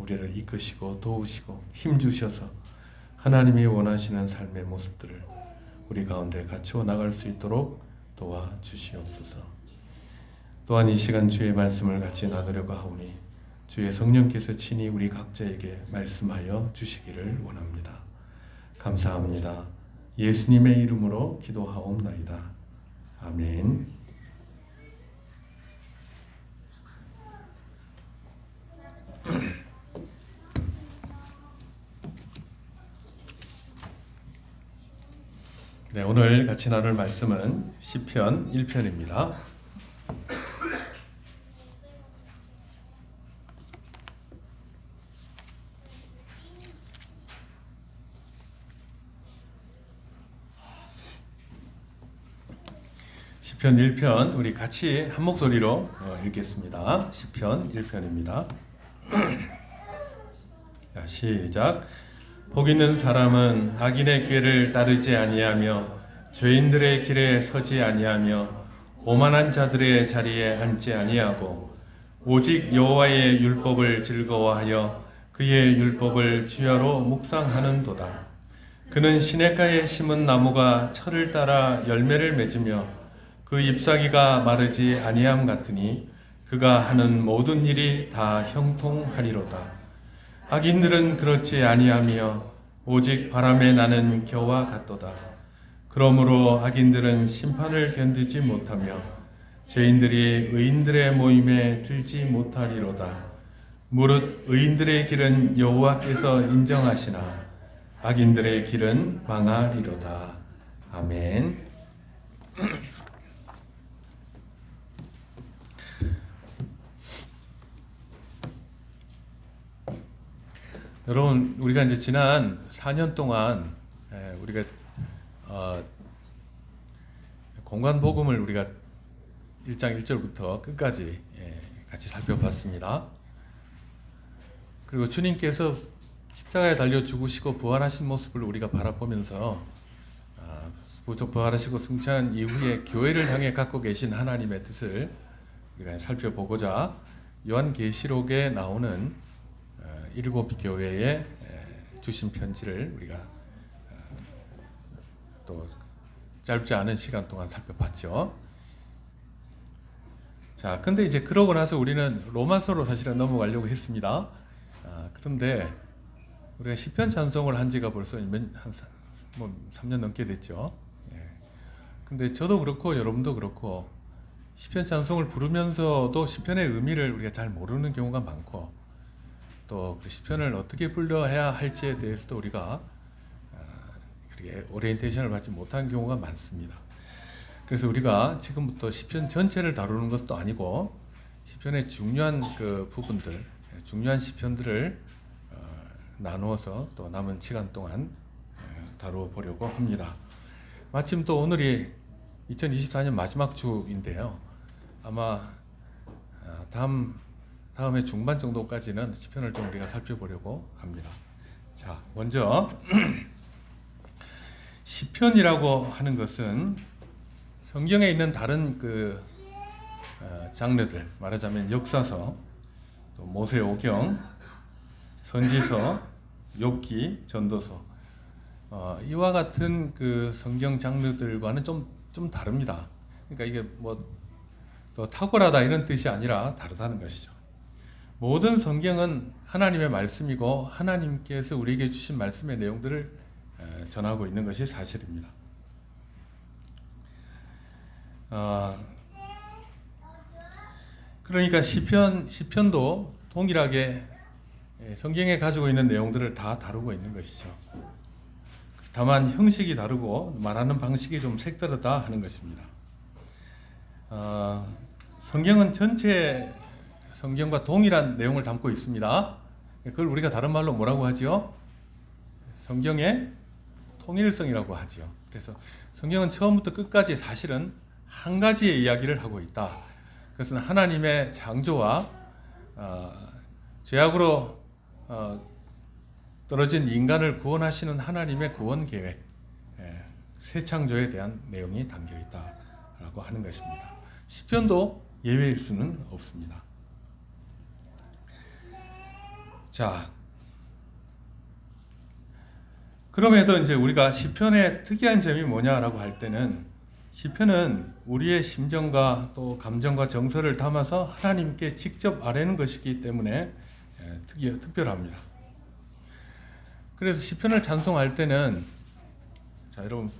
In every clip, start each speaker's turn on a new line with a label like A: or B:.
A: 우리를 이끄시고 도우시고 힘주셔서 하나님이 원하시는 삶의 모습들을 우리 가운데 갖추어 나갈 수 있도록 도와주시옵소서. 또한 이 시간 주의 말씀을 같이 나누려고 하오니 주의 성령께서 친히 우리 각자에게 말씀하여 주시기를 원합니다. 감사합니다. 예수님의 이름으로 기도하옵나이다. 아멘. 네, 오늘 같이 나눌 말씀은 시편 1편입니다. 시편 1편 우리 같이 한 목소리로 읽겠습니다. 시편 1편입니다. 자, 시작. 복 있는 사람은 악인의 꾀를 따르지 아니하며 죄인들의 길에 서지 아니하며 오만한 자들의 자리에 앉지 아니하고 오직 여호와의 율법을 즐거워하여 그의 율법을 주야로 묵상하는도다. 그는 시냇가에 심은 나무가 철을 따라 열매를 맺으며 그 잎사귀가 마르지 아니함 같으니 그가 하는 모든 일이 다 형통하리로다. 악인들은 그렇지 아니하며 오직 바람에 나는 겨와 같도다. 그러므로 악인들은 심판을 견디지 못하며 죄인들이 의인들의 모임에 들지 못하리로다. 무릇 의인들의 길은 여호와께서 인정하시나 악인들의 길은 망하리로다. 아멘. 여러분, 우리가 이제 지난 4년 동안 우리가 공간 복음을 우리가 1장 1절부터 끝까지 같이 살펴봤습니다. 그리고 주님께서 십자가에 달려 죽으시고 부활하신 모습을 우리가 바라보면서 부활하시고 승천한 이후에 교회를 향해 갖고 계신 하나님의 뜻을 우리가 살펴보고자 요한계시록에 나오는 7 교회에 주신 편지를 우리가 또 짧지 않은 시간 동안 살펴봤죠. 자, 근데 이제 그러고 나서 우리는 로마서로 사실은 넘어가려고 했습니다. 그런데 우리가 시편 찬송을 한 지가 벌써 한 3년 넘게 됐죠. 근데 저도 그렇고 여러분도 그렇고 시편 찬송을 부르면서도 시편의 의미를 우리가 잘 모르는 경우가 많고 또 시편을 어떻게 불러야 할지에 대해서도 우리가 그렇게 오리엔테이션을 받지 못한 경우가 많습니다. 그래서 우리가 지금부터 시편 전체를 다루는 것도 아니고 시편의 중요한 그 부분들, 중요한 시편들을 나누어서 또 남은 시간 동안 다루어 보려고 합니다. 마침 또 오늘이 2024년 마지막 주인데요. 아마 다음해 중반 정도까지는 시편을 좀 우리가 살펴보려고 합니다. 자, 먼저 시편이라고 하는 것은 성경에 있는 다른 그 장르들, 말하자면 역사서, 또 모세오경, 선지서, 욥기, 전도서, 이와 같은 그 성경 장르들과는 좀 다릅니다. 그러니까 이게 뭐 또 탁월하다 이런 뜻이 아니라 다르다는 것이죠. 모든 성경은 하나님의 말씀이고 하나님께서 우리에게 주신 말씀의 내용들을 전하고 있는 것이 사실입니다. 그러니까 시편도 동일하게 성경에 가지고 있는 내용들을 다 다루고 있는 것이죠. 다만 형식이 다르고 말하는 방식이 좀 색다르다 하는 것입니다. 성경은 전체 성경과 동일한 내용을 담고 있습니다. 그걸 우리가 다른 말로 뭐라고 하지요? 성경의 통일성이라고 하지요. 그래서 성경은 처음부터 끝까지 사실은 한 가지의 이야기를 하고 있다. 그것은 하나님의 창조와 죄악으로 떨어진 인간을 구원하시는 하나님의 구원 계획, 새 창조에 대한 내용이 담겨 있다라고 하는 것입니다. 시편도 예외일 수는 없습니다. 자, 그럼에도 이제 우리가 시편의 특이한 점이 뭐냐라고 할 때는 시편은 우리의 심정과 또 감정과 정서를 담아서 하나님께 직접 아뢰는 것이기 때문에 특별합니다. 그래서 시편을 찬송할 때는 자, 여러분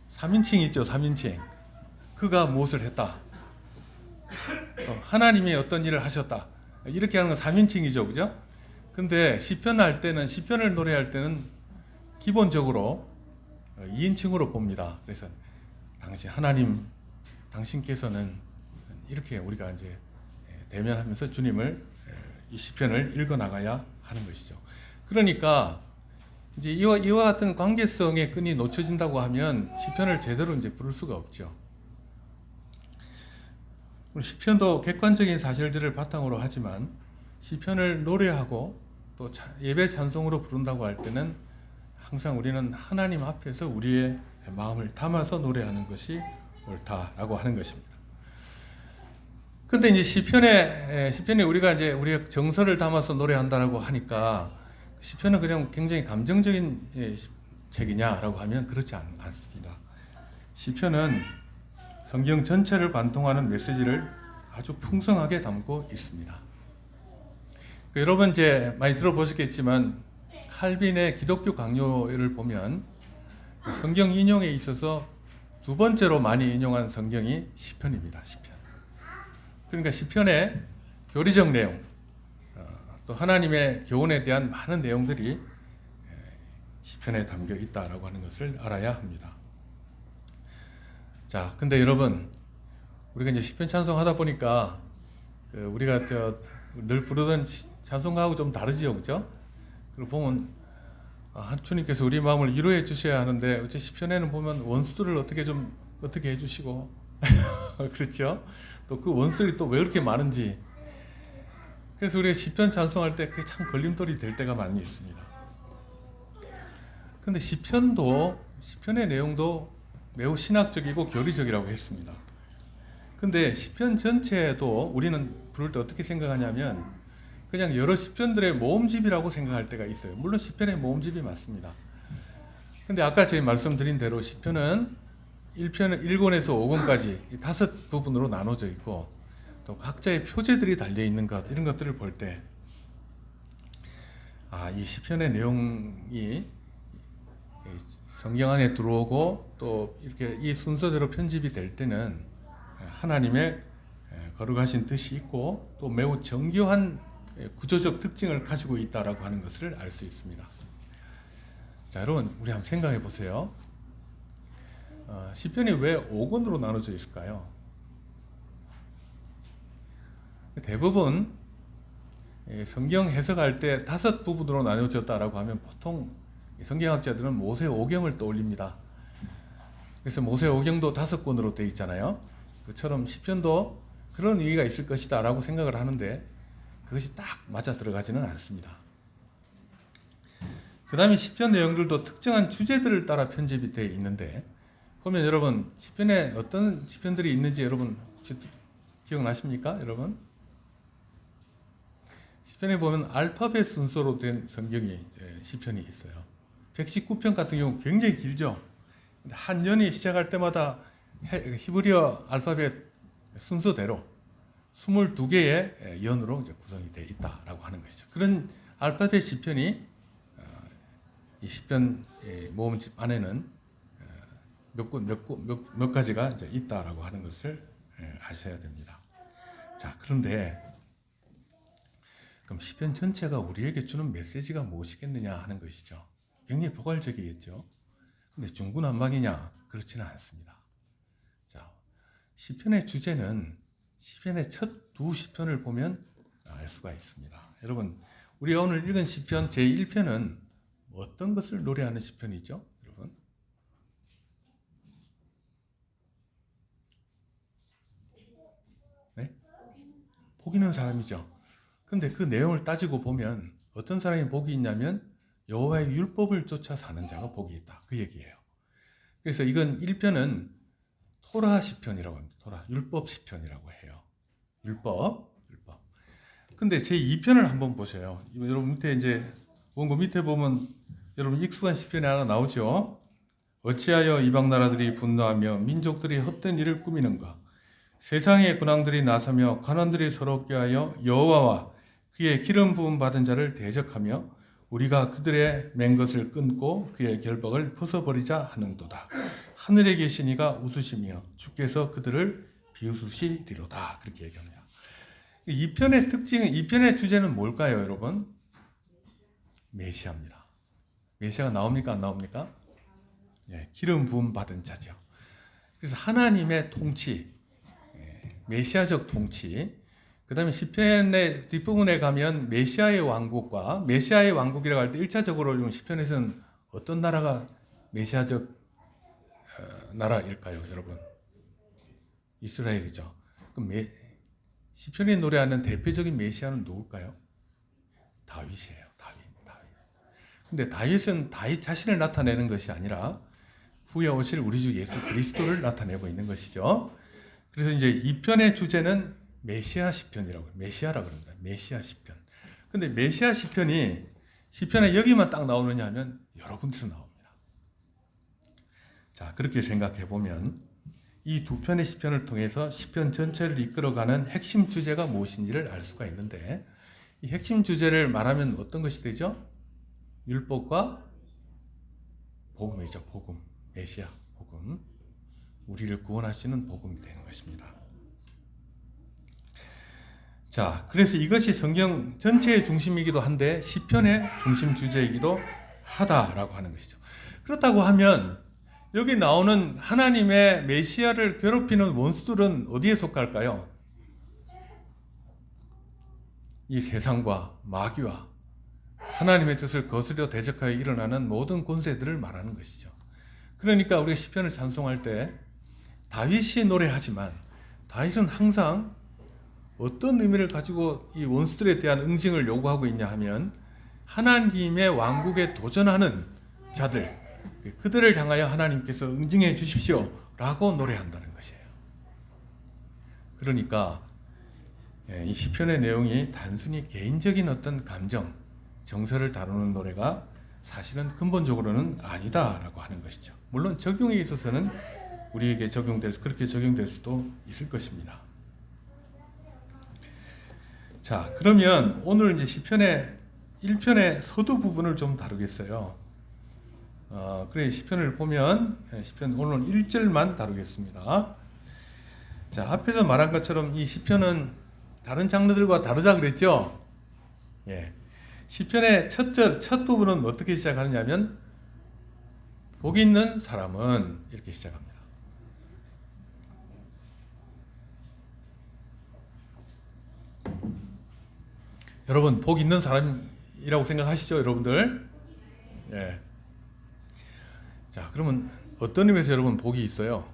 A: 3인칭 있죠, 3인칭. 그가 무엇을 했다. 또 하나님이 어떤 일을 하셨다. 이렇게 하는 건 3인칭이죠, 그죠? 근데 시편을 할 때는, 시편을 노래할 때는 기본적으로 2인칭으로 봅니다. 그래서 하나님, 당신께서는 이렇게 우리가 이제 대면하면서 주님을 이 시편을 읽어 나가야 하는 것이죠. 그러니까 이제 이와 같은 관계성의 끈이 놓쳐진다고 하면 시편을 제대로 이제 부를 수가 없죠. 시편도 객관적인 사실들을 바탕으로 하지만 시편을 노래하고 또 예배 찬송으로 부른다고 할 때는 항상 우리는 하나님 앞에서 우리의 마음을 담아서 노래하는 것이 옳다라고 하는 것입니다. 근데 이제 시편에 우리가 이제 우리의 정서를 담아서 노래한다라고 하니까 시편은 그냥 굉장히 감정적인 책이냐라고 하면 그렇지 않습니다. 시편은 성경 전체를 관통하는 메시지를 아주 풍성하게 담고 있습니다. 여러분 이제 많이 들어보셨겠지만 칼빈의 기독교 강요를 보면 성경 인용에 있어서 두 번째로 많이 인용한 성경이 시편입니다. 시편. 그러니까 시편의 교리적 내용, 또 하나님의 교훈에 대한 많은 내용들이 시편에 담겨 있다라고 하는 것을 알아야 합니다. 자, 근데 여러분, 우리가 이제 시편 찬송하다 보니까 우리가 늘 부르던 찬송가하고 좀 다르지요, 그죠? 그리고 보면 주님께서 우리 마음을 위로해 주셔야 하는데 어째 시편에는 보면 원수들을 어떻게 해주시고 그렇죠? 또 그 원수들이 또 왜 그렇게 많은지. 그래서 우리가 시편 찬송할 때 그게 참 걸림돌이 될 때가 많이 있습니다. 근데 시편의 내용도 매우 신학적이고 교리적이라고 했습니다. 근데 시편 전체도 우리는 부를 때 어떻게 생각하냐면 그냥 여러 시편들의 모음집이라고 생각할 때가 있어요. 물론 시편의 모음집이 맞습니다. 근데 아까 제가 말씀드린 대로 시편은 1권에서 5권까지 5부분으로 나눠져 있고 또 각자의 표제들이 달려 있는 것, 이런 것들을 볼 때 이 시편의 내용이 성경 안에 들어오고 또 이렇게 이 순서대로 편집이 될 때는 하나님의 거룩하신 뜻이 있고 또 매우 정교한 구조적 특징을 가지고 있다라고 하는 것을 알 수 있습니다. 자, 여러분 우리 한번 생각해 보세요. 시편이 왜 5권으로 나눠져 있을까요? 대부분 성경 해석할 때 5부분으로 나눠졌다라고 하면 보통 성경학자들은 모세오경을 떠올립니다. 그래서 모세오경도 5권으로 되어 있잖아요. 그처럼 시편도 그런 의미가 있을 것이다라고 생각을 하는데 그것이 딱 맞아 들어가지는 않습니다. 그 다음에 시편 내용들도 특정한 주제들을 따라 편집이 되어 있는데 보면 여러분 시편에 어떤 시편들이 있는지 여러분 혹시 기억나십니까? 여러분? 시편에 보면 알파벳 순서로 된 성경이 시편이 있어요. 119편 같은 경우 굉장히 길죠. 한 년이 시작할 때마다 히브리어 알파벳 순서대로 22개의 연으로 이제 구성이 되어 있다라고 하는 것이죠. 그런 알파벳 시편이 이 시편 모음집 안에는 몇 가지가 이제 있다라고 하는 것을 아셔야 됩니다. 자, 그런데 그럼 시편 전체가 우리에게 주는 메시지가 무엇이겠느냐 하는 것이죠. 굉장히 포괄적이겠죠. 근데 중구난방이냐? 그렇지는 않습니다. 자, 시편의 주제는 시편의 첫 두 시편을 보면 알 수가 있습니다. 여러분, 우리가 오늘 읽은 시편 제1편은 어떤 것을 노래하는 시편이죠? 여러분? 네? 복 있는 사람이죠. 근데 그 내용을 따지고 보면 어떤 사람이 복이 있냐면 여호와의 율법을 쫓아 사는 자가 복이 있다. 그 얘기예요. 그래서 이건 1편은 토라 시편이라고 합니다. 토라, 율법 시편이라고 해요. 율법. 근데 제 2편을 한번 보세요. 여러분 밑에 이제 원고 밑에 보면 여러분 익숙한 시편이 하나 나오죠. 어찌하여 이방 나라들이 분노하며 민족들이 헛된 일을 꾸미는가? 세상의 군왕들이 나서며 관원들이 서럽게 하여 여호와와 그의 기름 부음 받은 자를 대적하며 우리가 그들의 맨 것을 끊고 그의 결박을 벗어버리자 하는도다. 하늘에 계신 이가 웃으시며 주께서 그들을 비웃으시리로다. 그렇게 얘기합니다. 이 편의 특징은, 이 편의 주제는 뭘까요, 여러분? 메시아입니다. 메시아가 나옵니까, 안 나옵니까? 예, 기름 부음 받은 자죠. 그래서 하나님의 통치, 메시아적 통치. 그 다음에 시편의 뒷부분에 가면 메시아의 왕국과, 메시아의 왕국이라고 할 때 1차적으로 시편에서는 어떤 나라가 메시아적 나라일까요, 여러분? 이스라엘이죠. 그럼 시편이 노래하는 대표적인 메시아는 누굴까요? 다윗이에요. 다윗. 근데 다윗은 다윗 자신을 나타내는 것이 아니라 후에 오실 우리 주 예수 그리스도를 나타내고 있는 것이죠. 그래서 이제 이 편의 주제는 메시아 시편이라고, 메시아라고 합니다. 메시아 시편. 근데 메시아 시편이 시편에 여기만 딱 나오느냐 하면 여러 군데서 나옵니다. 자, 그렇게 생각해 보면 이 두 편의 시편을 통해서 시편 전체를 이끌어가는 핵심 주제가 무엇인지를 알 수가 있는데, 이 핵심 주제를 말하면 어떤 것이 되죠? 율법과 복음이죠. 복음. 메시아 복음. 우리를 구원하시는 복음이 되는 것입니다. 자, 그래서 이것이 성경 전체의 중심이기도 한데 시편의 중심 주제이기도 하다라고 하는 것이죠. 그렇다고 하면 여기 나오는 하나님의 메시아를 괴롭히는 원수들은 어디에 속할까요? 이 세상과 마귀와 하나님의 뜻을 거스려 대적하여 일어나는 모든 권세들을 말하는 것이죠. 그러니까 우리가 시편을 찬송할 때 다윗이 노래하지만 다윗은 항상 어떤 의미를 가지고 이 원수들에 대한 응징을 요구하고 있냐 하면 하나님의 왕국에 도전하는 자들, 그들을 향하여 하나님께서 응징해 주십시오 라고 노래한다는 것이에요. 그러니까 이 시편의 내용이 단순히 개인적인 어떤 감정, 정서를 다루는 노래가 사실은 근본적으로는 아니다라고 하는 것이죠. 물론 적용에 있어서는 우리에게 그렇게 적용될 수도 있을 것입니다. 자, 그러면 오늘 이제 시편의 1편의 서두 부분을 좀 다루겠어요. 그래 시편을 보면 시편 오늘 1절만 다루겠습니다. 자, 앞에서 말한 것처럼 이 시편은 다른 장르들과 다르다 그랬죠? 예. 시편의 첫 부분은 어떻게 시작하느냐면 복 있는 사람은 이렇게 시작합니다. 여러분 복 있는 사람이라고 생각하시죠, 여러분들? 예. 자, 그러면 어떤 의미에서 여러분 복이 있어요?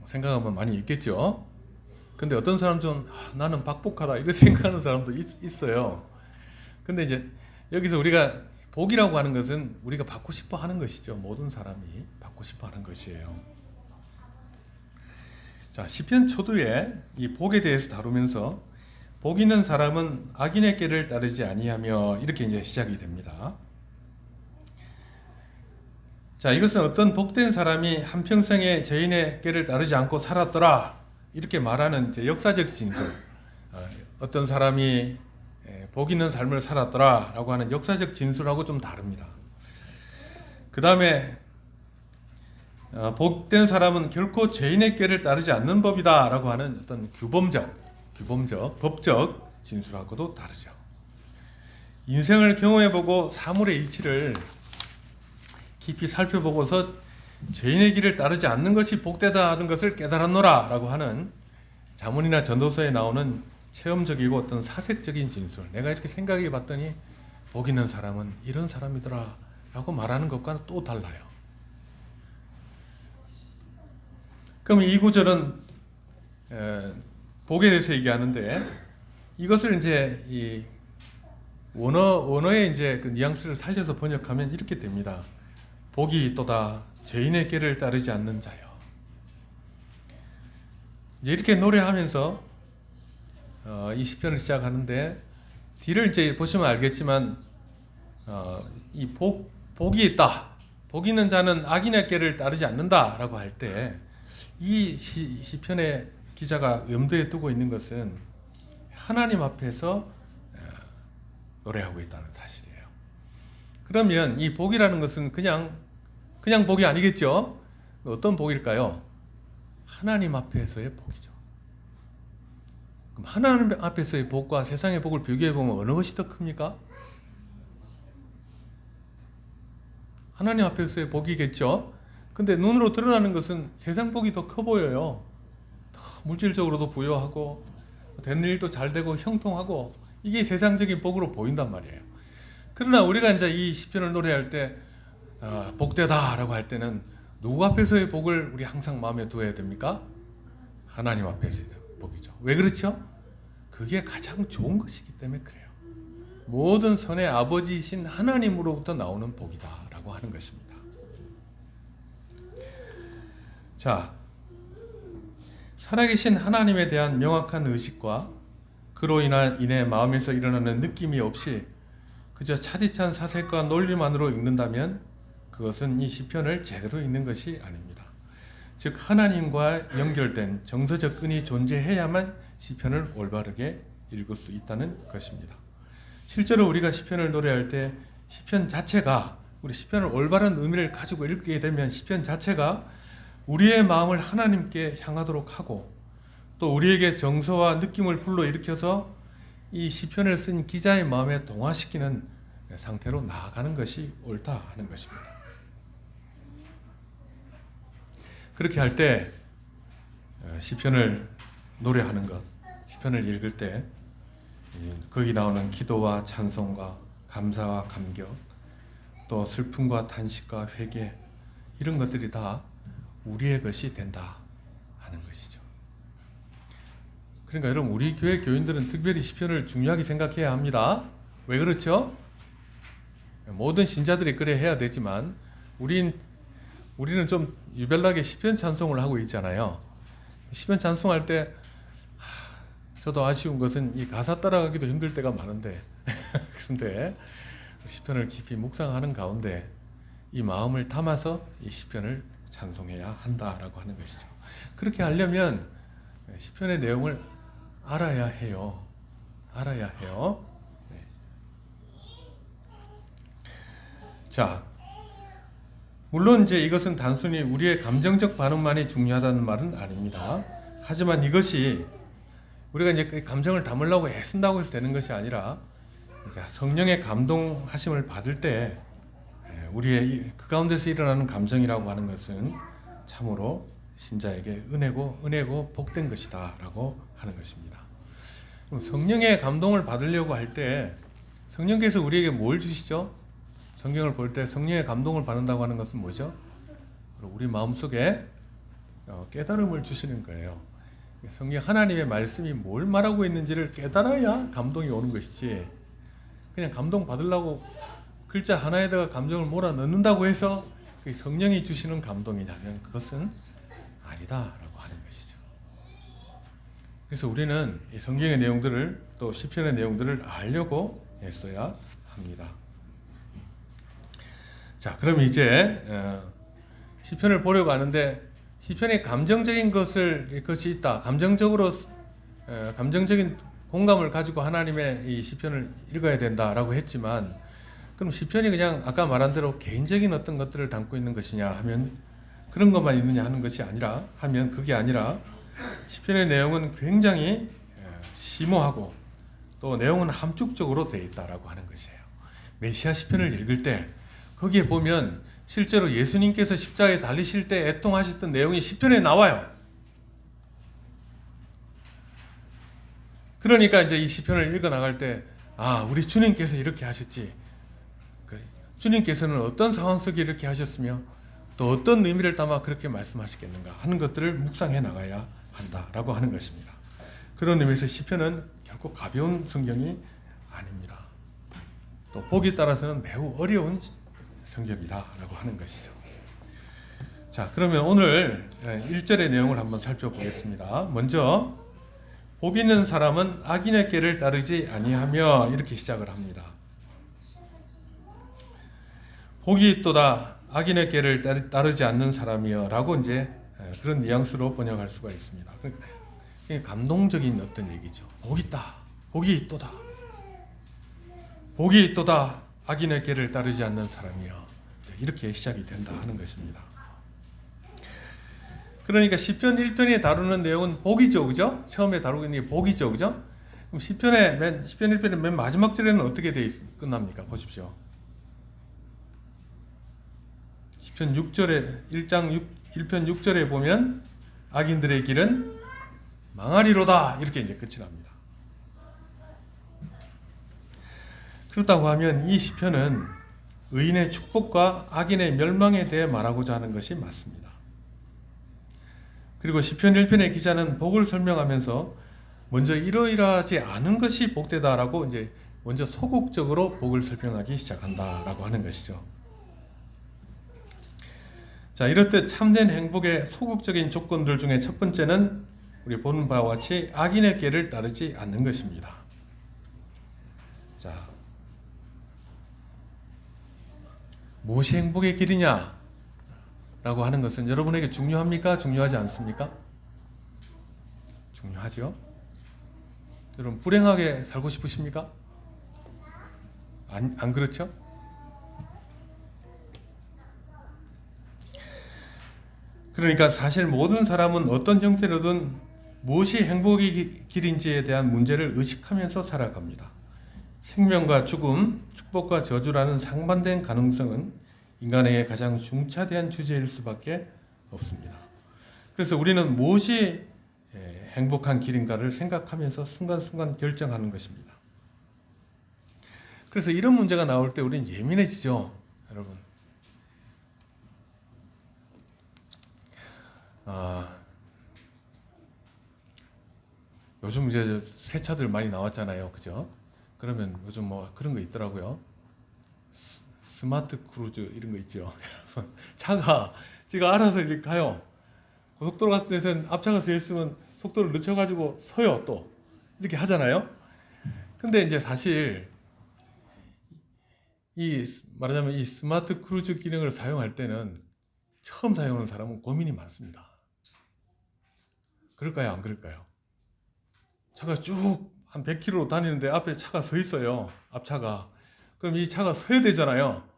A: 생각하면 많이 있겠죠. 근데 어떤 사람 좀 나는 박복하다 이렇게 생각하는 사람도 있어요. 근데 이제 여기서 우리가 복이라고 하는 것은 우리가 받고 싶어 하는 것이죠. 모든 사람이 받고 싶어 하는 것이에요. 자, 시편 초두에 이 복에 대해서 다루면서 복 있는 사람은 악인의 길을 따르지 아니하며 이렇게 이제 시작이 됩니다. 자, 이것은 어떤 복된 사람이 한평생에 죄인의 길을 따르지 않고 살았더라 이렇게 말하는 이제 역사적 진술, 어떤 사람이 복 있는 삶을 살았더라 라고 하는 역사적 진술하고 좀 다릅니다. 그 다음에 복된 사람은 결코 죄인의 길을 따르지 않는 법이다 라고 하는 어떤 규범적, 법적 진술하고도 다르죠. 인생을 경험해보고 사물의 이치를 깊이 살펴보고서 죄인의 길을 따르지 않는 것이 복되다 하는 것을 깨달았노라 라고 하는 자문이나 전도서에 나오는 체험적이고 어떤 사색적인 진술, 내가 이렇게 생각해 봤더니 복 있는 사람은 이런 사람이더라 라고 말하는 것과는 또 달라요. 그럼 이 구절은 복에 대해서 얘기하는데 이것을 이제 이 원어의 이제 그 뉘앙스를 살려서 번역하면 이렇게 됩니다. 복이 있도다 죄인의 길을 따르지 않는 자요. 이제 이렇게 노래하면서 이 시편을 시작하는데 뒤를 이제 보시면 알겠지만 이 복이 있다. 복 있는 자는 악인의 꾀를 따르지 않는다라고 할 때 이 시편의 기자가 염두에 두고 있는 것은 하나님 앞에서 노래하고 있다는 사실이에요. 그러면 이 복이라는 것은 그냥 복이 아니겠죠? 어떤 복일까요? 하나님 앞에서의 복이죠. 그럼 하나님 앞에서의 복과 세상의 복을 비교해 보면 어느 것이 더 큽니까? 하나님 앞에서의 복이겠죠. 근데 눈으로 드러나는 것은 세상 복이 더 커 보여요. 더 물질적으로도 부유하고 되는 일도 잘 되고 형통하고 이게 세상적인 복으로 보인단 말이에요. 그러나 우리가 이제 이 시편을 노래할 때 복되다라고 할 때는 누구 앞에서의 복을 우리 항상 마음에 두어야 됩니까? 하나님 앞에서의 복이죠. 왜 그렇죠? 그게 가장 좋은 것이기 때문에 그래요. 모든 선의 아버지이신 하나님으로부터 나오는 복이다라고 하는 것입니다. 자, 살아계신 하나님에 대한 명확한 의식과 그로 인해 마음에서 일어나는 느낌이 없이 그저 차디찬 사색과 논리만으로 읽는다면 그것은 이 시편을 제대로 읽는 것이 아닙니다. 즉 하나님과 연결된 정서적 끈이 존재해야만 시편을 올바르게 읽을 수 있다는 것입니다. 실제로 우리가 시편을 노래할 때 시편 자체가 우리 시편을 올바른 의미를 가지고 읽게 되면 시편 자체가 우리의 마음을 하나님께 향하도록 하고 또 우리에게 정서와 느낌을 불러일으켜서 이 시편을 쓴 기자의 마음에 동화시키는 상태로 나아가는 것이 옳다 하는 것입니다. 그렇게 할 때 시편을 노래하는 것, 시편을 읽을 때 거기 나오는 기도와 찬송과 감사와 감격, 또 슬픔과 탄식과 회개 이런 것들이 다 우리의 것이 된다 하는 것이죠. 그러니까 여러분 우리 교회 교인들은 특별히 시편을 중요하게 생각해야 합니다. 왜 그렇죠? 모든 신자들이 그래 해야 되지만 우리는 좀 유별나게 시편 찬송을 하고 있잖아요. 시편 찬송할 때 저도 아쉬운 것은 이 가사 따라가기도 힘들 때가 많은데 그런데 시편을 깊이 묵상하는 가운데 이 마음을 담아서 이 시편을 찬송해야 한다라고 하는 것이죠. 그렇게 하려면 시편의 내용을 알아야 해요. 네. 자, 물론 이제 이것은 단순히 우리의 감정적 반응만이 중요하다는 말은 아닙니다. 하지만 이것이 우리가 이제 감정을 담으려고 애쓴다고 해서 되는 것이 아니라 이제 성령의 감동하심을 받을 때 우리의 그 가운데서 일어나는 감정이라고 하는 것은 참으로 신자에게 은혜고 복된 것이다라고 하는 것입니다. 그럼 성령의 감동을 받으려고 할 때 성령께서 우리에게 뭘 주시죠? 성경을 볼 때 성령의 감동을 받는다고 하는 것은 뭐죠? 우리 마음속에 깨달음을 주시는 거예요. 성경 하나님의 말씀이 뭘 말하고 있는지를 깨달아야 감동이 오는 것이지 그냥 감동 받으려고 글자 하나에다가 감정을 몰아넣는다고 해서 성령이 주시는 감동이냐면 그것은 아니다라고 하는 것이죠. 그래서 우리는 이 성경의 내용들을 또 시편의 내용들을 알려고 애써야 합니다. 자, 그럼 이제 시편을 보려고 하는데 시편에 감정적인 것이 있다. 감정적인 공감을 가지고 하나님의 이 시편을 읽어야 된다라고 했지만 그럼 시편이 그냥 아까 말한 대로 개인적인 어떤 것들을 담고 있는 것이냐 하면 그런 것만 있느냐 하는 것이 아니라 그게 아니라 시편의 내용은 굉장히 심오하고 또 내용은 함축적으로 되어 있다라고 하는 것이에요. 메시아 시편을 읽을 때 거기에 보면 실제로 예수님께서 십자가에 달리실 때 애통하셨던 내용이 시편에 나와요. 그러니까 이제 이 시편을 읽어 나갈 때 우리 주님께서 이렇게 하셨지. 주님께서는 어떤 상황 속에 이렇게 하셨으며 또 어떤 의미를 담아 그렇게 말씀하시겠는가 하는 것들을 묵상해 나가야 한다라고 하는 것입니다. 그런 의미에서 시편은 결코 가벼운 성경이 아닙니다. 또 보기 따라서는 매우 어려운 성경이다라고 하는 것이죠. 자, 그러면 오늘 1절의 내용을 한번 살펴보겠습니다. 먼저 복 있는 사람은 악인의 길을 따르지 아니하며 이렇게 시작을 합니다. 복이 있도다 악인의 길을 따르지 않는 사람이여 라고 이제 그런 뉘앙스로 번역할 수가 있습니다. 그러니까 감동적인 어떤 얘기죠. 복 있다. 복이 있도다. 복이 있도다 악인의 길을 따르지 않는 사람이여. 이렇게 시작이 된다 하는 것입니다. 그러니까 시편 1편에 다루는 내용은 복이죠. 그죠? 처음에 다루고 있는 게 복이죠. 그죠? 그럼 시편 1편의 맨 마지막 절에는 어떻게 끝납니까? 보십시오. 시편 6절에 1편 6절에 보면 악인들의 길은 망하리로다 이렇게 이제 끝이 납니다. 그렇다고 하면 이 시편은 의인의 축복과 악인의 멸망에 대해 말하고자 하는 것이 맞습니다. 그리고 시편 1편의 기자는 복을 설명하면서 먼저 이러이러하지 않은 것이 복되다라고 이제 먼저 소극적으로 복을 설명하기 시작한다라고 하는 것이죠. 자, 이렇듯 참된 행복의 소극적인 조건들 중에 첫 번째는 우리 보는 바와 같이 악인의 길을 따르지 않는 것입니다. 자, 무엇이 행복의 길이냐? 라고 하는 것은 여러분에게 중요합니까? 중요하지 않습니까? 중요하죠? 여러분 불행하게 살고 싶으십니까? 안 그렇죠? 그러니까 사실 모든 사람은 어떤 형태로든 무엇이 행복의 길인지에 대한 문제를 의식하면서 살아갑니다. 생명과 죽음, 축복과 저주라는 상반된 가능성은 인간에게 가장 중차대한 주제일 수밖에 없습니다. 그래서 우리는 무엇이 행복한 길인가를 생각하면서 순간순간 결정하는 것입니다. 그래서 이런 문제가 나올 때 우리는 예민해지죠, 여러분. 요즘 이제 새 차들 많이 나왔잖아요, 그죠? 그러면 요즘 뭐 그런 거 있더라고요. 스마트 크루즈 이런 거 있죠. 차가 지가 알아서 이렇게 가요. 고속도로 같은 데서는 앞차가 서 있으면 속도를 늦춰가지고 서요, 또 이렇게 하잖아요. 근데 이제 사실 말하자면 이 스마트 크루즈 기능을 사용할 때는 처음 사용하는 사람은 고민이 많습니다. 그럴까요, 안 그럴까요? 차가 쭉 한 100km 다니는데 앞에 차가 서 있어요, 앞차가. 그럼 이 차가 서야 되잖아요.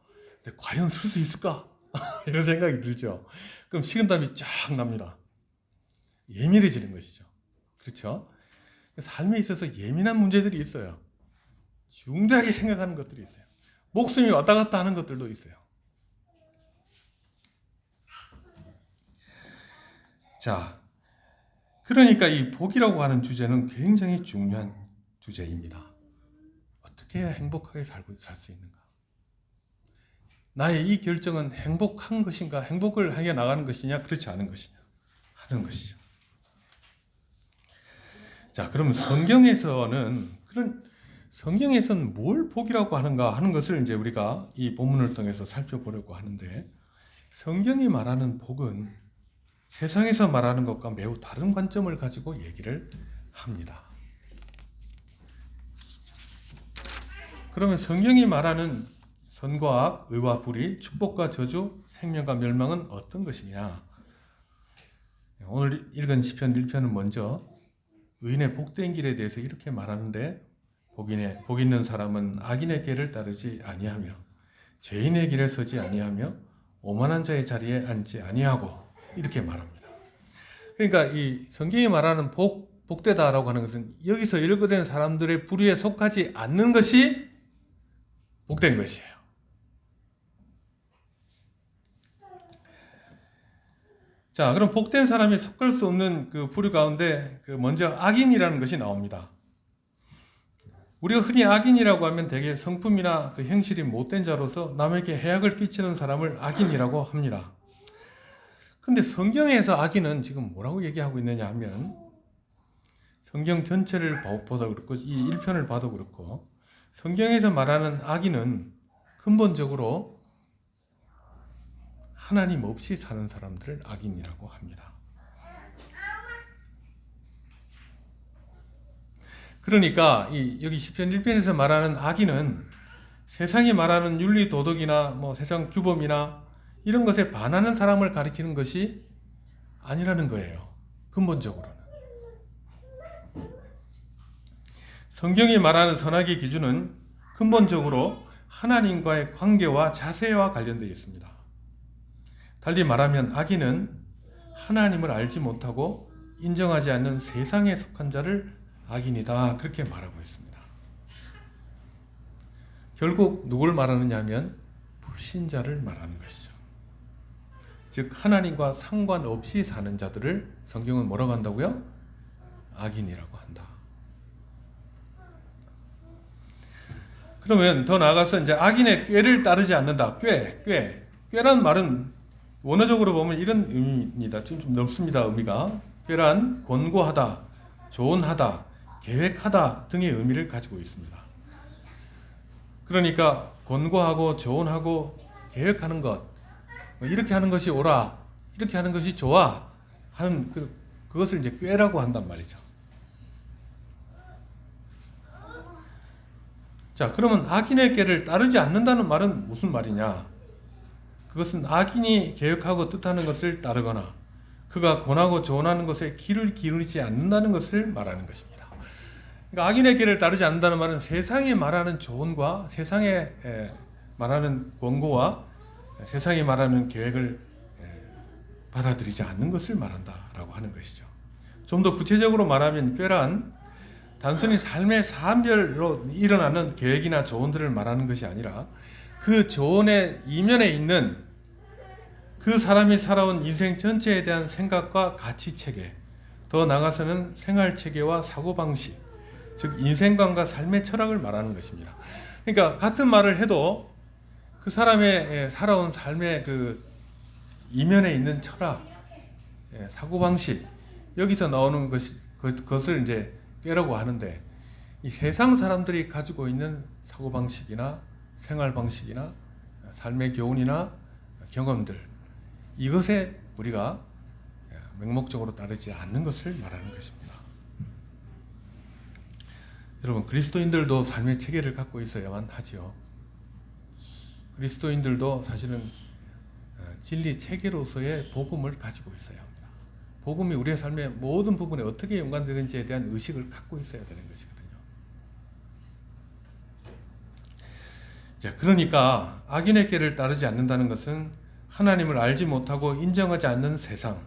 A: 근데 과연 설 수 있을까? 이런 생각이 들죠. 그럼 식은땀이 쫙 납니다. 예민해지는 것이죠. 그렇죠? 삶에 있어서 예민한 문제들이 있어요. 중대하게 생각하는 것들이 있어요. 목숨이 왔다 갔다 하는 것들도 있어요. 자, 그러니까 이 복이라고 하는 주제는 굉장히 중요한 주제입니다. 어떻게 해야 행복하게 살 수 있는가? 나의 이 결정은 행복한 것인가? 행복을 향해 나가는 것이냐? 그렇지 않은 것이냐? 하는 것이죠. 자, 그러면 성경에서는 뭘 복이라고 하는가 하는 것을 이제 우리가 이 본문을 통해서 살펴보려고 하는데, 성경이 말하는 복은 세상에서 말하는 것과 매우 다른 관점을 가지고 얘기를 합니다. 그러면 성경이 말하는 선과 악, 의와 불의, 축복과 저주, 생명과 멸망은 어떤 것이냐? 오늘 읽은 시편 1편은 먼저 의인의 복된 길에 대해서 이렇게 말하는데, 복 있는 사람은 악인의 길을 따르지 아니하며 죄인의 길에 서지 아니하며 오만한 자의 자리에 앉지 아니하고 이렇게 말합니다. 그러니까 이 성경이 말하는 복되다라고 하는 것은 여기서 일거된 사람들의 불의에 속하지 않는 것이 복된 것이에요. 자, 그럼 복된 사람이 속할 수 없는 그 부류 가운데 먼저 악인이라는 것이 나옵니다. 우리가 흔히 악인이라고 하면 대개 성품이나 그 행실이 못된 자로서 남에게 해악을 끼치는 사람을 악인이라고 합니다. 근데 성경에서 악인은 지금 뭐라고 얘기하고 있느냐 하면, 성경 전체를 봐도 그렇고 이 1편을 봐도 그렇고 성경에서 말하는 악인은 근본적으로 하나님 없이 사는 사람들을 악인이라고 합니다. 그러니까 여기 시편 1편에서 말하는 악인은 세상이 말하는 윤리 도덕이나 뭐 세상 규범이나 이런 것에 반하는 사람을 가리키는 것이 아니라는 거예요. 근본적으로는. 성경이 말하는 선악의 기준은 근본적으로 하나님과의 관계와 자세와 관련되어 있습니다. 달리 말하면 악인은 하나님을 알지 못하고 인정하지 않는 세상에 속한 자를 악인이다, 그렇게 말하고 있습니다. 결국 누굴 말하느냐 하면 불신자를 말하는 것이죠. 즉 하나님과 상관없이 사는 자들을 성경은 뭐라고 한다고요? 악인이라고 한다. 그러면 더 나아가서 이제 악인의 꾀를 따르지 않는다. 꾀란 말은 원어적으로 보면 이런 의미입니다. 좀 넓습니다. 의미가. 꾀란 권고하다, 조언하다, 계획하다 등의 의미를 가지고 있습니다. 그러니까 권고하고 조언하고 계획하는 것, 이렇게 하는 것이 옳아, 이렇게 하는 것이 좋아 하는 그것을 이제 꾀라고 한단 말이죠. 자, 그러면 악인의 꾀를 따르지 않는다는 말은 무슨 말이냐? 그것은 악인이 계획하고 뜻하는 것을 따르거나 그가 권하고 조언하는 것에 귀를 기울이지 않는다는 것을 말하는 것입니다. 그러니까 악인의 꾀를 따르지 않는다는 말은 세상이 말하는 조언과 세상에 말하는 권고와 세상이 말하는 계획을 받아들이지 않는 것을 말한다라고 하는 것이죠. 좀 더 구체적으로 말하면 꾀란 단순히 삶의 사안별로 일어나는 계획이나 조언들을 말하는 것이 아니라 그 조언의 이면에 있는 그 사람이 살아온 인생 전체에 대한 생각과 가치체계, 더 나아가서는 생활체계와 사고방식, 즉 인생관과 삶의 철학을 말하는 것입니다. 그러니까 같은 말을 해도 그 사람의 살아온 삶의 그 이면에 있는 철학, 사고방식, 여기서 나오는 것을 이제 꾀라고 하는데, 이 세상 사람들이 가지고 있는 사고방식이나 생활방식이나 삶의 교훈이나 경험들, 이것에 우리가 맹목적으로 따르지 않는 것을 말하는 것입니다. 여러분, 그리스도인들도 삶의 체계를 갖고 있어야만 하지요. 그리스도인들도 사실은 진리 체계로서의 복음을 가지고 있어야 합니다. 복음이 우리의 삶의 모든 부분에 어떻게 연관되는지에 대한 의식을 갖고 있어야 되는 것이거든요. 자, 그러니까 악인의 꾀를 따르지 않는다는 것은 하나님을 알지 못하고 인정하지 않는 세상,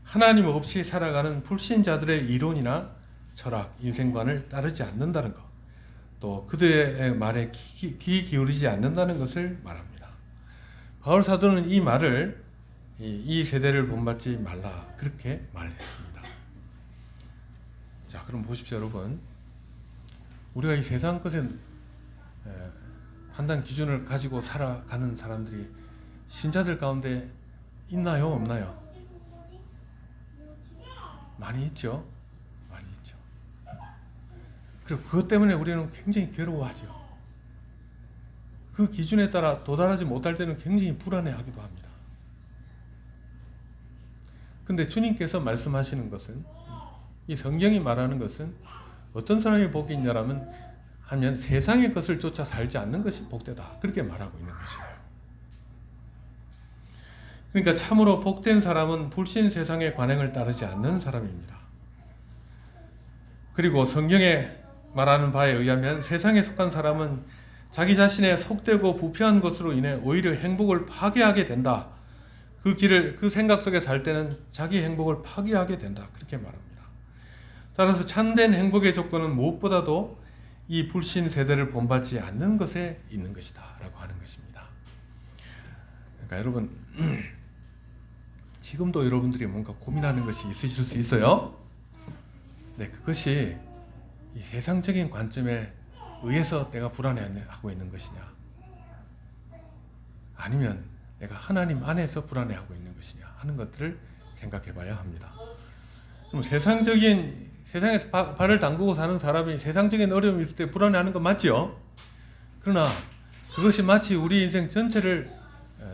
A: 하나님 없이 살아가는 불신자들의 이론이나 철학, 인생관을 따르지 않는다는 것, 또 그들의 말에 귀 기울이지 않는다는 것을 말합니다. 바울 사도는 이 말을 이 세대를 본받지 말라, 그렇게 말했습니다. 자, 그럼 보십시오, 여러분. 우리가 이 세상 것에 판단 기준을 가지고 살아가는 사람들이 신자들 가운데 있나요, 없나요? 많이 있죠. 많이 있죠. 그리고 그것 때문에 우리는 굉장히 괴로워하죠. 그 기준에 따라 도달하지 못할 때는 굉장히 불안해하기도 합니다. 근데 주님께서 말씀하시는 것은, 이 성경이 말하는 것은 어떤 사람이 복이 있냐라면 하면 세상의 것을 쫓아 살지 않는 것이 복되다, 그렇게 말하고 있는 것이에요. 그러니까 참으로 복된 사람은 불신 세상의 관행을 따르지 않는 사람입니다. 그리고 성경에 말하는 바에 의하면 세상에 속한 사람은 자기 자신의 속되고 부패한 것으로 인해 오히려 행복을 파괴하게 된다. 그 생각 속에 살 때는 자기 행복을 파괴하게 된다, 그렇게 말합니다. 따라서 참된 행복의 조건은 무엇보다도 이 불신 세대를 본받지 않는 것에 있는 것이다 라고 하는 것입니다. 그러니까 여러분, 지금도 여러분들이 뭔가 고민하는 것이 있으실 수 있어요. 네, 그것이 이 세상적인 관점에 의해서 내가 불안해하고 있는 것이냐, 아니면 내가 하나님 안에서 불안해하고 있는 것이냐 하는 것들을 생각해 봐야 합니다. 그럼 세상에서 발을 담그고 사는 사람이 세상적인 어려움이 있을 때 불안해하는 건 맞죠? 그러나 그것이 마치 우리 인생 전체를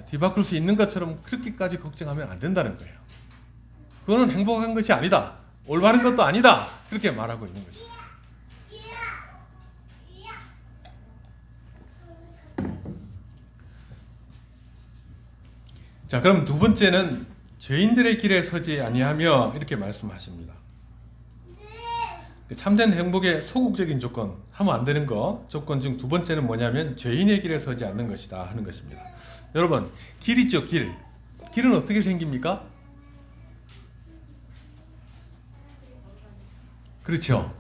A: 뒤바꿀 수 있는 것처럼 그렇게까지 걱정하면 안 된다는 거예요. 그거는 행복한 것이 아니다, 올바른 것도 아니다, 그렇게 말하고 있는 것입니다. 자, 그럼 두 번째는 죄인들의 길에 서지 아니하며 이렇게 말씀하십니다. 참된 행복의 소극적인 조건, 하면 안 되는 거, 조건 중 두 번째는 뭐냐면 죄인의 길에 서지 않는 것이다 하는 것입니다. 여러분, 길 있죠, 길. 길은 어떻게 생깁니까? 그렇죠.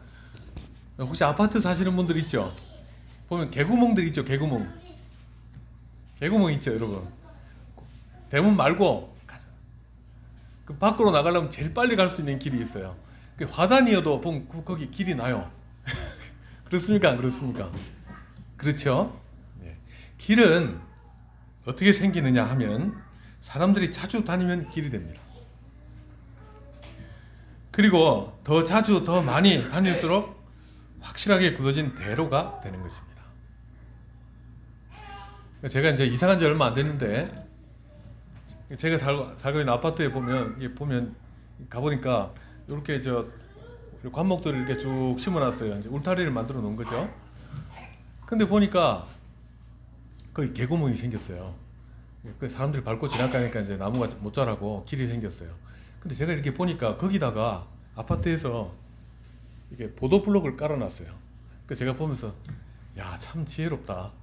A: 혹시 아파트 사시는 분들 있죠? 보면 개구멍들 있죠, 개구멍. 개구멍 있죠, 여러분. 대문 말고 그 밖으로 나가려면 제일 빨리 갈 수 있는 길이 있어요. 그 화단이어도 보면 거기 길이 나요. 그렇습니까? 안 그렇습니까? 그렇죠? 네. 길은 어떻게 생기느냐 하면 사람들이 자주 다니면 길이 됩니다. 그리고 더 자주 더 많이 다닐수록 확실하게 굳어진 대로가 되는 것입니다. 제가 이제 이사간 지 얼마 안 됐는데 제가 살고 있는 아파트에 보면 가보니까 이렇게 관목들을 이렇게 쭉 심어놨어요. 이제 울타리를 만들어 놓은 거죠. 근데 보니까 거기 개구멍이 생겼어요. 그 사람들이 밟고 지나가니까 이제 나무가 못 자라고 길이 생겼어요. 근데 제가 이렇게 보니까 거기다가 아파트에서 이게 보도블록을 깔아놨어요. 그 제가 보면서 야, 참 지혜롭다.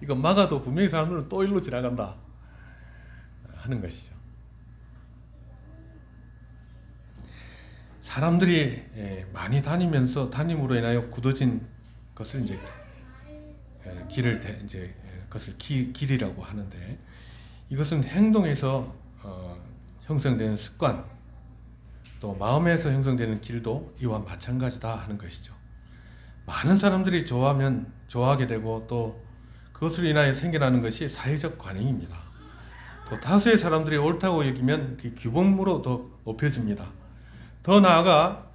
A: 이거 막아도 분명히 사람들은 또 일로 지나간다 하는 것이죠. 사람들이 많이 다니면서 다님으로 인하여 굳어진 것을 이제 그것을 길이라고 하는데, 이것은 행동에서 형성되는 습관, 또 마음에서 형성되는 길도 이와 마찬가지다 하는 것이죠. 많은 사람들이 좋아하게 되고 또 그것으로 인하여 생겨나는 것이 사회적 관행입니다. 또 다수의 사람들이 옳다고 여기면 그 규범으로 더 높여집니다. 더 나아가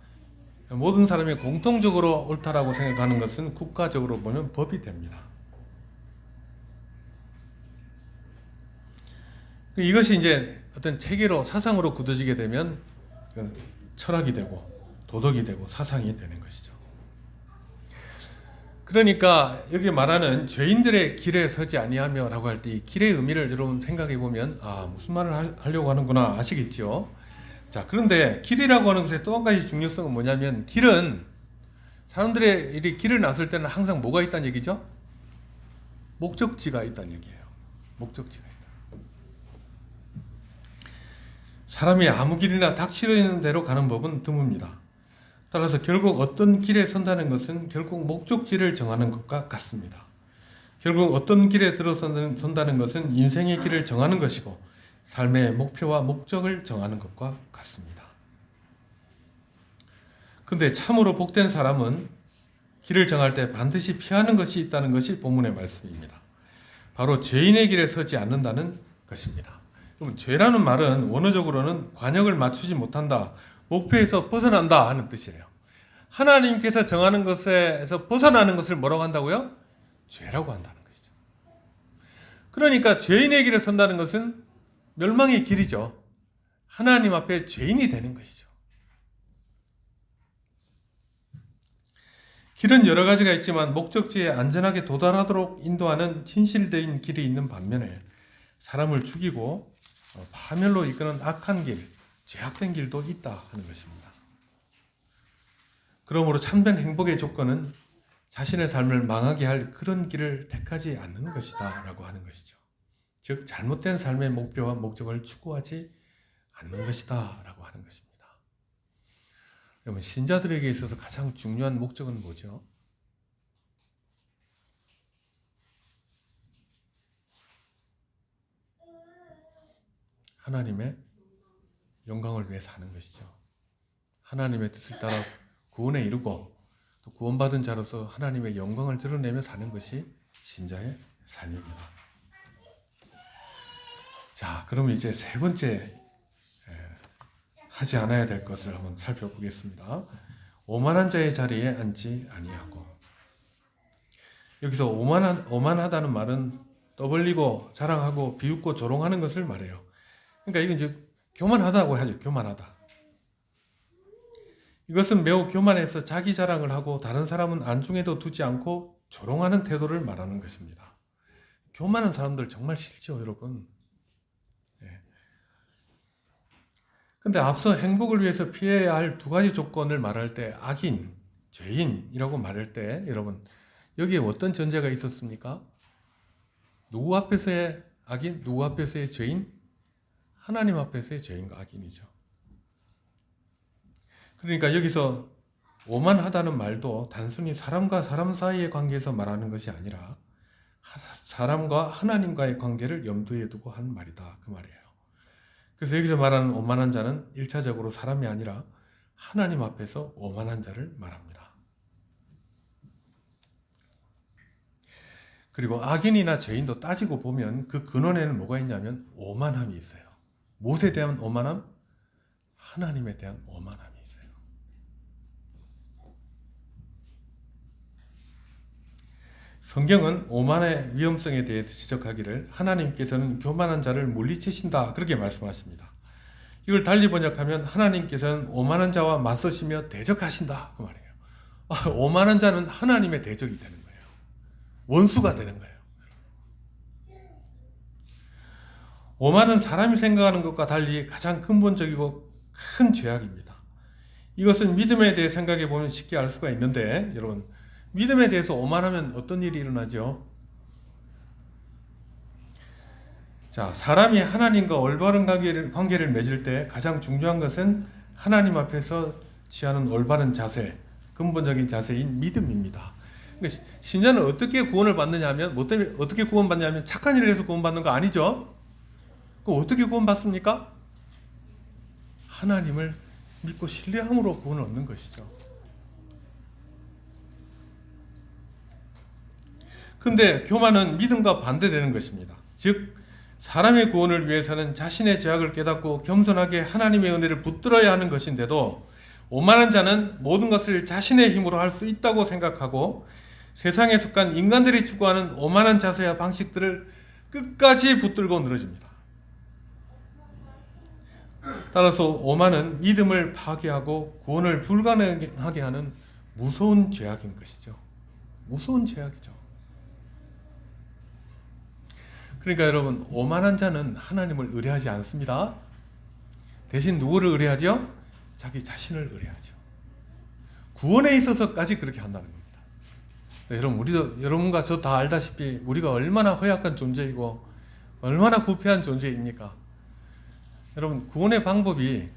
A: 모든 사람이 공통적으로 옳다라고 생각하는 것은 국가적으로 보면 법이 됩니다. 이것이 이제 어떤 체계로 사상으로 굳어지게 되면 철학이 되고 도덕이 되고 사상이 되는 것이죠. 그러니까 여기 말하는 죄인들의 길에 서지 아니하며 라고 할 때 이 길의 의미를 여러분 생각해 보면 무슨 말을 하려고 하는구나 아시겠죠? 자, 그런데 길이라고 하는 것의 또 한 가지 중요성은 뭐냐면, 길은 사람들의 이 길을 나설 때는 항상 뭐가 있다는 얘기죠? 목적지가 있다는 얘기예요. 목적지가 있다. 사람이 아무 길이나 닥치려 있는 대로 가는 법은 드뭅니다. 따라서 결국 어떤 길에 선다는 것은 결국 목적지를 정하는 것과 같습니다. 결국 어떤 길에 들어선다는 것은 인생의 길을 정하는 것이고 삶의 목표와 목적을 정하는 것과 같습니다. 그런데 참으로 복된 사람은 길을 정할 때 반드시 피하는 것이 있다는 것이 본문의 말씀입니다. 바로 죄인의 길에 서지 않는다는 것입니다. 그럼 죄라는 말은 원어적으로는 관역을 맞추지 못한다, 목표에서 벗어난다 하는 뜻이에요. 하나님께서 정하는 것에서 벗어나는 것을 뭐라고 한다고요? 죄라고 한다는 것이죠. 그러니까 죄인의 길에 선다는 것은 멸망의 길이죠. 하나님 앞에 죄인이 되는 것이죠. 길은 여러 가지가 있지만 목적지에 안전하게 도달하도록 인도하는 진실된 길이 있는 반면에 사람을 죽이고 파멸로 이끄는 악한 길, 죄악된 길도 있다 하는 것입니다. 그러므로 참된 행복의 조건은 자신의 삶을 망하게 할 그런 길을 택하지 않는 것이다 라고 하는 것이죠. 즉 잘못된 삶의 목표와 목적을 추구하지 않는 것이다 라고 하는 것입니다. 여러분, 신자들에게 있어서 가장 중요한 목적은 뭐죠? 하나님의 영광을 위해 사는 것이죠. 하나님의 뜻을 따라 구원에 이르고 또 구원받은 자로서 하나님의 영광을 드러내며 사는 것이 신자의 삶입니다. 자, 그러면 이제 세 번째 하지 않아야 될 것을 한번 살펴보겠습니다. 오만한 자의 자리에 앉지 아니하고. 여기서 오만하다는 말은 떠벌리고 자랑하고 비웃고 조롱하는 것을 말해요. 그러니까 이건 이제 교만하다고 하죠. 교만하다. 이것은 매우 교만해서 자기 자랑을 하고 다른 사람은 안중에도 두지 않고 조롱하는 태도를 말하는 것입니다. 교만한 사람들 정말 싫죠, 여러분. 근데 앞서 행복을 위해서 피해야 할 두 가지 조건을 말할 때 악인, 죄인이라고 말할 때 여러분 여기에 어떤 전제가 있었습니까? 누구 앞에서의 악인, 누구 앞에서의 죄인? 하나님 앞에서의 죄인과 악인이죠. 그러니까 여기서 오만하다는 말도 단순히 사람과 사람 사이의 관계에서 말하는 것이 아니라 사람과 하나님과의 관계를 염두에 두고 한 말이다. 그 말이에요. 그래서 여기서 말하는 오만한 자는 1차적으로 사람이 아니라 하나님 앞에서 오만한 자를 말합니다. 그리고 악인이나 죄인도 따지고 보면 그 근원에는 뭐가 있냐면 오만함이 있어요. 무엇에 대한 오만함? 하나님에 대한 오만함이 있어요. 성경은 오만의 위험성에 대해서 지적하기를 하나님께서는 교만한 자를 물리치신다 그렇게 말씀하십니다. 이걸 달리 번역하면 하나님께서는 오만한 자와 맞서시며 대적하신다 그 말이에요. 오만한 자는 하나님의 대적이 되는 거예요. 원수가 되는 거예요. 오만은 사람이 생각하는 것과 달리 가장 근본적이고 큰 죄악입니다. 이것은 믿음에 대해 생각해 보면 쉽게 알 수가 있는데 여러분 믿음에 대해서 오만하면 어떤 일이 일어나죠? 자, 사람이 하나님과 올바른 관계를 맺을 때 가장 중요한 것은 하나님 앞에서 취하는 올바른 자세, 근본적인 자세인 믿음입니다. 그러니까 신자는 어떻게 구원을 받느냐 하면 뭐 때문에 어떻게 구원받냐면 착한 일을 해서 구원받는 거 아니죠? 그럼 어떻게 구원받습니까? 하나님을 믿고 신뢰함으로 구원을 얻는 것이죠. 근데 교만은 믿음과 반대되는 것입니다. 즉 사람의 구원을 위해서는 자신의 죄악을 깨닫고 겸손하게 하나님의 은혜를 붙들어야 하는 것인데도 오만한 자는 모든 것을 자신의 힘으로 할 수 있다고 생각하고 세상에 속한 인간들이 추구하는 오만한 자세와 방식들을 끝까지 붙들고 늘어집니다. 따라서 오만은 믿음을 파괴하고 구원을 불가능하게 하는 무서운 죄악인 것이죠. 무서운 죄악이죠. 그러니까 여러분 오만한 자는 하나님을 의뢰하지 않습니다. 대신 누구를 의뢰하죠? 자기 자신을 의뢰하죠. 구원에 있어서까지 그렇게 한다는 겁니다. 네, 여러분 우리도 여러분과 저 다 알다시피 우리가 얼마나 허약한 존재이고 얼마나 부패한 존재입니까? 여러분 구원의 방법이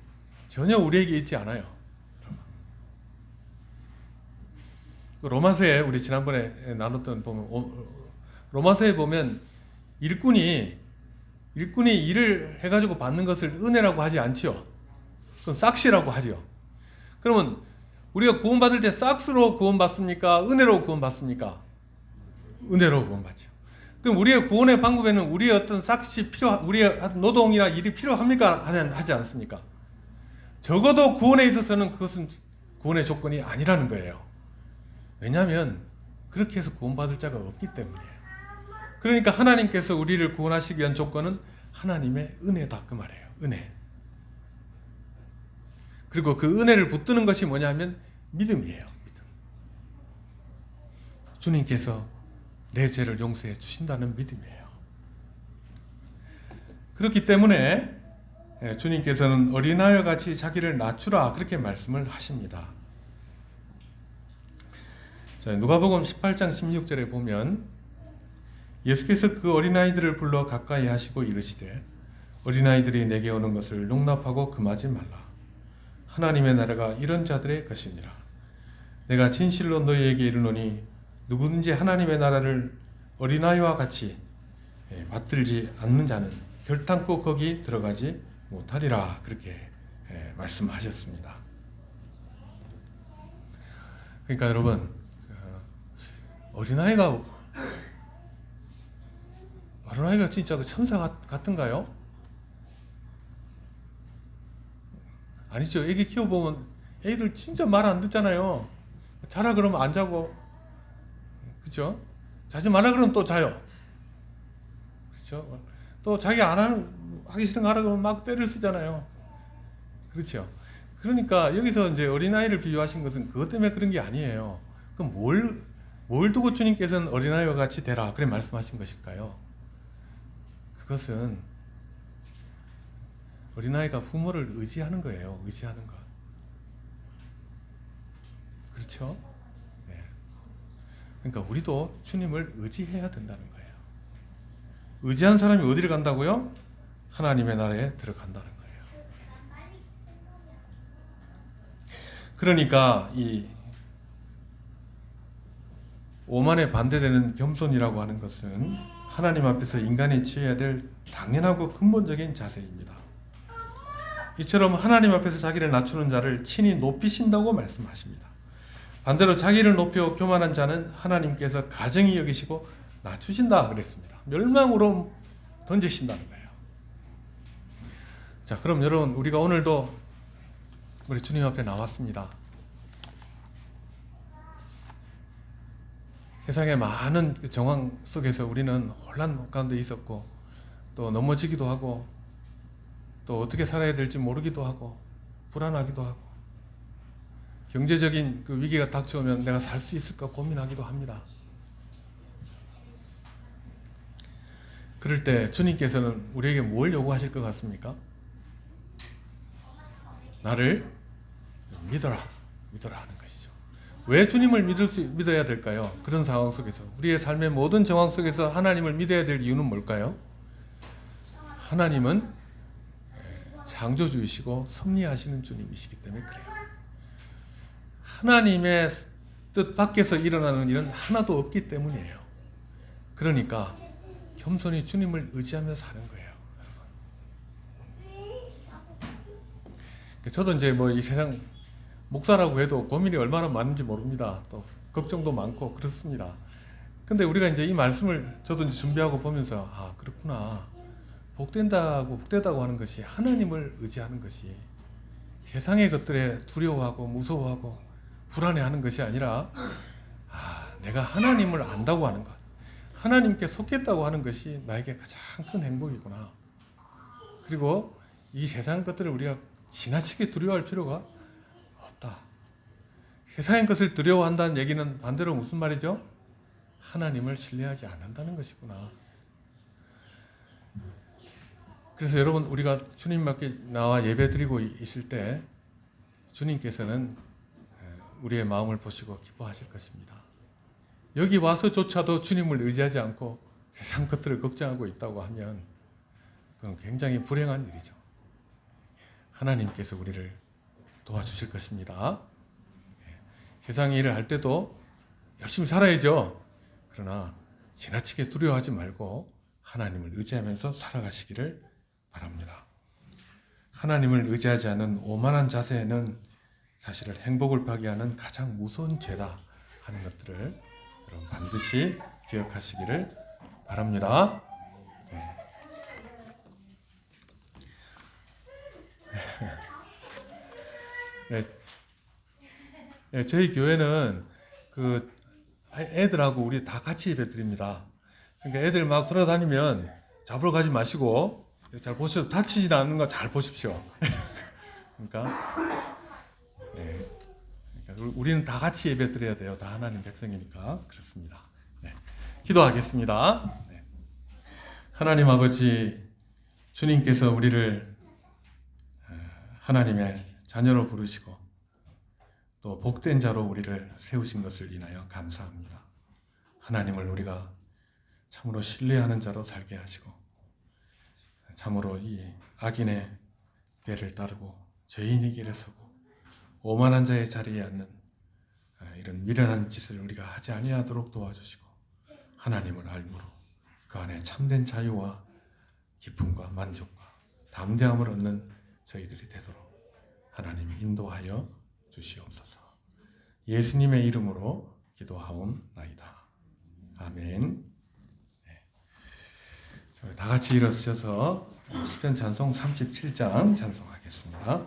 A: 전혀 우리에게 있지 않아요. 로마서에 우리 지난번에 나눴던 보면 로마서에 보면 일꾼이 일을 해가지고 받는 것을 은혜라고 하지 않지요. 그건 싹시라고 하죠. 그러면 우리가 구원받을 때 싹스로 구원받습니까? 은혜로 구원받습니까? 은혜로 구원받죠. 그럼 우리의 구원의 방법에는 우리의 어떤 싹시 우리의 노동이나 일이 필요합니까? 하지 않습니까? 적어도 구원에 있어서는 그것은 구원의 조건이 아니라는 거예요. 왜냐하면 그렇게 해서 구원받을 자가 없기 때문이에요. 그러니까 하나님께서 우리를 구원하시기 위한 조건은 하나님의 은혜다 그 말이에요. 은혜. 그리고 그 은혜를 붙드는 것이 뭐냐면 믿음이에요. 믿음. 주님께서 내 죄를 용서해 주신다는 믿음이에요. 그렇기 때문에 주님께서는 어린아이와 같이 자기를 낮추라 그렇게 말씀을 하십니다. 자, 누가복음 18장 16절에 보면 예수께서 그 어린아이들을 불러 가까이 하시고 이르시되 어린아이들이 내게 오는 것을 용납하고 금하지 말라. 하나님의 나라가 이런 자들의 것이니라. 내가 진실로 너희에게 이르노니 누구든지 하나님의 나라를 어린아이와 같이 받들지 않는 자는 결단코 거기 들어가지 못하리라. 그렇게 말씀하셨습니다. 그러니까 여러분 어린아이가 진짜 그 천사 같은가요? 아니죠. 애기 키워보면 애들 진짜 말 안 듣잖아요. 자라 그러면 안 자고, 그렇죠? 자지 마라 그러면 또 자요. 그렇죠? 또 자기 하기 싫은 거 하라 그러면 막 때를 쓰잖아요. 그렇죠? 그러니까 여기서 이제 어린아이를 비유하신 것은 그것 때문에 그런 게 아니에요. 그럼 뭘 두고 주님께서는 어린아이와 같이 되라 그래 말씀하신 것일까요? 그것은 어린아이가 부모를 의지하는 거예요. 의지하는 것. 그렇죠? 네. 그러니까 우리도 주님을 의지해야 된다는 거예요. 의지한 사람이 어디를 간다고요? 하나님의 나라에 들어간다는 거예요. 그러니까 이 오만에 반대되는 겸손이라고 하는 것은 하나님 앞에서 인간이 취해야 될 당연하고 근본적인 자세입니다. 이처럼 하나님 앞에서 자기를 낮추는 자를 친히 높이신다고 말씀하십니다. 반대로 자기를 높여 교만한 자는 하나님께서 가증히 여기시고 낮추신다 그랬습니다. 멸망으로 던지신다는 거예요. 자, 그럼 여러분, 우리가 오늘도 우리 주님 앞에 나왔습니다. 세상의 많은 정황 속에서 우리는 혼란 가운데 있었고, 또 넘어지기도 하고, 또 어떻게 살아야 될지 모르기도 하고, 불안하기도 하고, 경제적인 그 위기가 닥쳐오면 내가 살 수 있을까 고민하기도 합니다. 그럴 때 주님께서는 우리에게 뭘 요구하실 것 같습니까? 나를 믿어라 하는 것이죠. 왜 주님을 믿어야 될까요? 그런 상황 속에서, 우리의 삶의 모든 정황 속에서 하나님을 믿어야 될 이유는 뭘까요? 하나님은 창조주이시고 섭리하시는 주님이시기 때문에 그래요. 하나님의 뜻 밖에서 일어나는 일은 하나도 없기 때문이에요. 그러니까 겸손히 주님을 의지하며 사는 거예요, 여러분. 저도 이제 뭐 이 세상 목사라고 해도 고민이 얼마나 많은지 모릅니다. 또 걱정도 많고 그렇습니다. 근데 우리가 이제 이 말씀을 저도 이제 준비하고 보면서, 아, 그렇구나. 복되다고 하는 것이 하나님을 의지하는 것이 세상의 것들에 두려워하고 무서워하고 불안해하는 것이 아니라, 아, 내가 하나님을 안다고 하는 것, 하나님께 속했다고 하는 것이 나에게 가장 큰 행복이구나. 그리고 이 세상 것들을 우리가 지나치게 두려워할 필요가 없다. 세상의 것을 두려워한다는 얘기는 반대로 무슨 말이죠? 하나님을 신뢰하지 않는다는 것이구나. 그래서 여러분, 우리가 주님 앞에 나와 예배 드리고 있을 때 주님께서는 우리의 마음을 보시고 기뻐하실 것입니다. 여기 와서조차도 주님을 의지하지 않고 세상 것들을 걱정하고 있다고 하면 그건 굉장히 불행한 일이죠. 하나님께서 우리를 도와주실 것입니다. 세상의 일을 할 때도 열심히 살아야죠. 그러나 지나치게 두려워하지 말고 하나님을 의지하면서 살아가시기를 바랍니다. 하나님을 의지하지 않은 오만한 자세는 사실은 행복을 파괴하는 가장 무서운 죄다 하는 것들을 여러분 반드시 기억하시기를 바랍니다. 네, 저희 교회는 그 애들하고 우리 다 같이 예배 드립니다. 그러니까 애들 막 돌아다니면 잡으러 가지 마시고 잘 보셔도 다치지 않는 거 잘 보십시오. 그러니까, 네, 그러니까 우리는 다 같이 예배 드려야 돼요. 다 하나님 백성이니까 그렇습니다. 네, 기도하겠습니다. 네. 하나님 아버지, 주님께서 우리를 하나님의 자녀로 부르시고 또 복된 자로 우리를 세우신 것을 인하여 감사합니다. 하나님을 우리가 참으로 신뢰하는 자로 살게 하시고 참으로 이 악인의 길을 따르고 죄인의 길에 서고 오만한 자의 자리에 앉는 이런 미련한 짓을 우리가 하지 아니하도록 도와주시고 하나님을 알므로 그 안에 참된 자유와 기쁨과 만족과 담대함을 얻는 저희들이 되도록 하나님 인도하여 주시옵소서. 예수님의 이름으로 기도하옵나이다. 아멘. 네. 다 같이 일어서셔서 시편 찬송 37장 찬송하겠습니다.